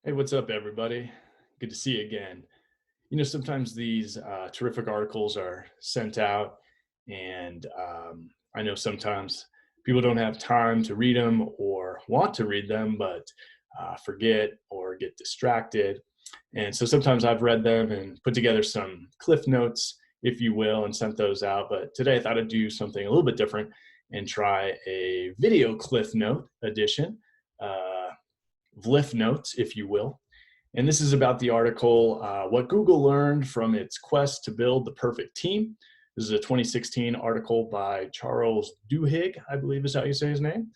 Hey, what's up, everybody? Good to see you again. Sometimes these terrific articles are sent out, and I know sometimes people don't have time to read them or want to read them, but forget or get distracted. And so sometimes I've read them and put together some cliff notes, if you will, and sent those out. But today I thought I'd do something a little bit different and try a video cliff note edition, uh, VLIF notes, if you will. And this is about the article, What Google Learned from Its Quest to Build the Perfect Team. This is a 2016 article by Charles Duhigg, I believe is how you say his name.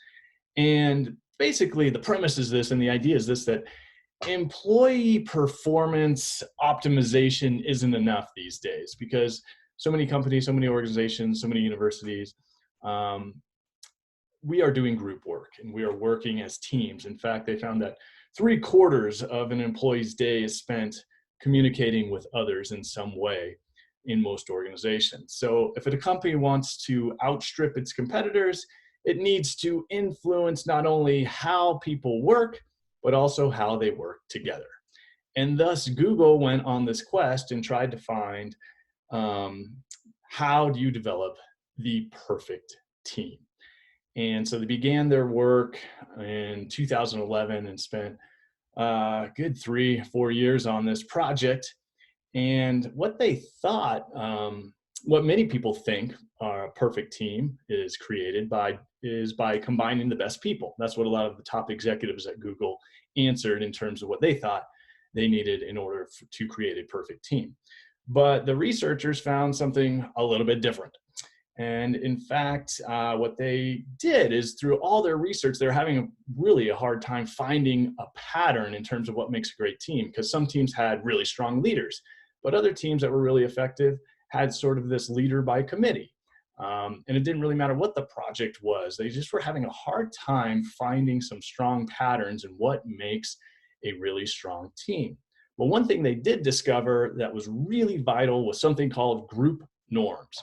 And basically, the premise is this, and the idea is this, that employee performance optimization isn't enough these days because so many companies, so many organizations, so many universities, um, we are doing group work and we are working as teams. In fact, they found that 3/4 of an employee's day is spent communicating with others in some way in most organizations. So if a company wants to outstrip its competitors, it needs to influence not only how people work, but also how they work together. And thus, Google went on this quest and tried to find um, how do you develop the perfect team. And so they began their work in 2011 and spent a good 3, 4 years on this project. And what they thought, what many people think a perfect team is created by, is by combining the best people. That's what a lot of the top executives at Google answered in terms of what they thought they needed in order to create a perfect team. But the researchers found something a little bit different. And in fact, what they did is through all their research, they're having really a hard time finding a pattern in terms of what makes a great team, because some teams had really strong leaders, but other teams that were really effective had sort of this leader by committee. And it didn't really matter what the project was. They just were having a hard time finding some strong patterns in what makes a really strong team. But one thing they did discover that was really vital was something called group norms.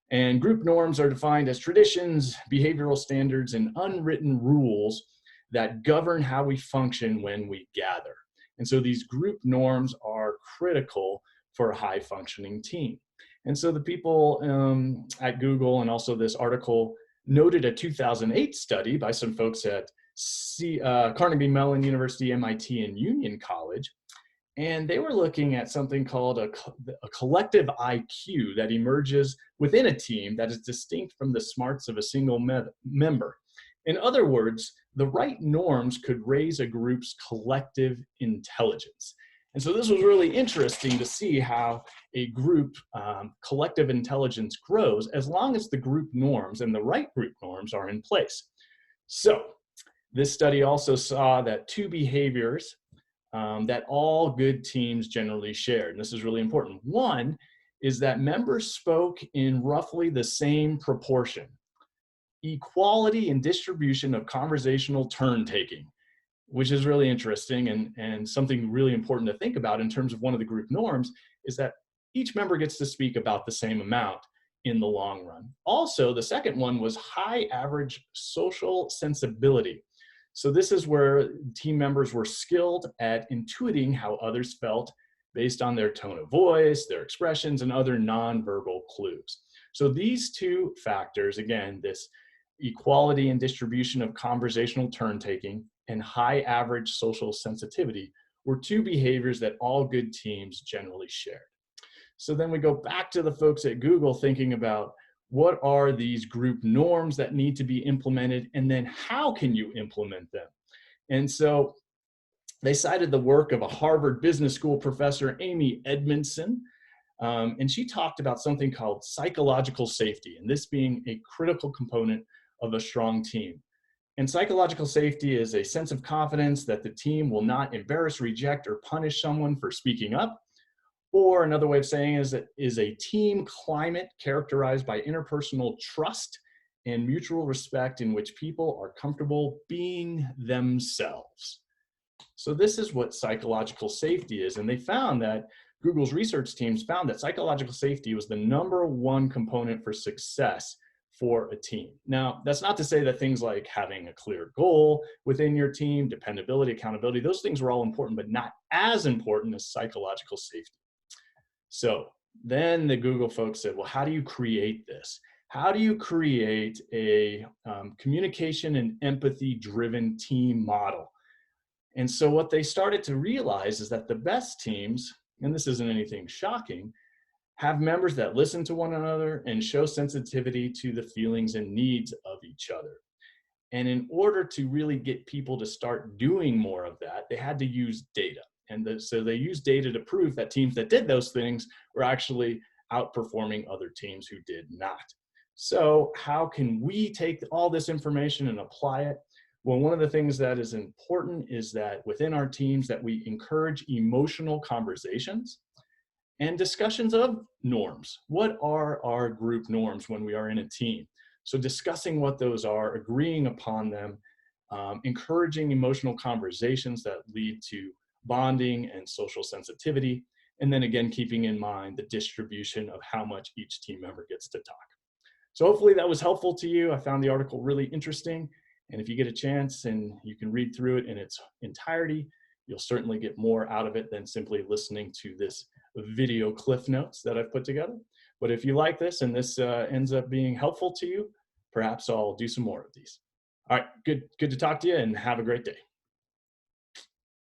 And group norms are defined as traditions, behavioral standards, and unwritten rules that govern how we function when we gather. And so these group norms are critical for a high functioning team. And so the people at Google, and also this article noted a 2008 study by some folks at Carnegie Mellon University, MIT, and Union College. And they were looking at something called a collective IQ that emerges within a team that is distinct from the smarts of a single member. In other words, the right norms could raise a group's collective intelligence. And so this was really interesting to see how a group collective intelligence grows as long as the group norms and the right group norms are in place. So this study also saw that two behaviors that all good teams generally shared. And this is really important. One is that members spoke in roughly the same proportion. Equality and distribution of conversational turn taking, which is really interesting and something really important to think about in terms of one of the group norms, is that each member gets to speak about the same amount in the long run. Also, the second one was high average social sensibility. So this is where team members were skilled at intuiting how others felt based on their tone of voice, their expressions, and other nonverbal clues. So these two factors, again, this equality and distribution of conversational turn taking and high average social sensitivity, were two behaviors that all good teams generally shared. So then we go back to the folks at Google thinking about what are these group norms that need to be implemented, and then how can you implement them? And so they cited the work of a Harvard Business School professor, Amy Edmondson, and she talked about something called psychological safety, and this being a critical component of a strong team. And psychological safety is a sense of confidence that the team will not embarrass, reject, or punish someone for speaking up. Or another way of saying is a team climate characterized by interpersonal trust and mutual respect in which people are comfortable being themselves. So this is what psychological safety is. And they found that Google's research teams found that psychological safety was the #1 component for success for a team. Now, that's not to say that things like having a clear goal within your team, dependability, accountability, those things were all important, but not as important as psychological safety. So then the Google folks said, well, how do you create this? How do you create a communication and empathy driven team model? And so what they started to realize is that the best teams, and this isn't anything shocking, have members that listen to one another and show sensitivity to the feelings and needs of each other. And in order to really get people to start doing more of that, they had to use data. So they used data to prove that teams that did those things were actually outperforming other teams who did not. So how can we take all this information and apply it? Well, one of the things that is important is that within our teams that we encourage emotional conversations and discussions of norms. What are our group norms when we are in a team? So discussing what those are, agreeing upon them, encouraging emotional conversations that lead to bonding and social sensitivity, and then again, keeping in mind the distribution of how much each team member gets to talk. So hopefully that was helpful to you. I found the article really interesting. And if you get a chance and you can read through it in its entirety, you'll certainly get more out of it than simply listening to this video cliff notes that I've put together. But if you like this and this ends up being helpful to you, perhaps I'll do some more of these. All right, good to talk to you and have a great day.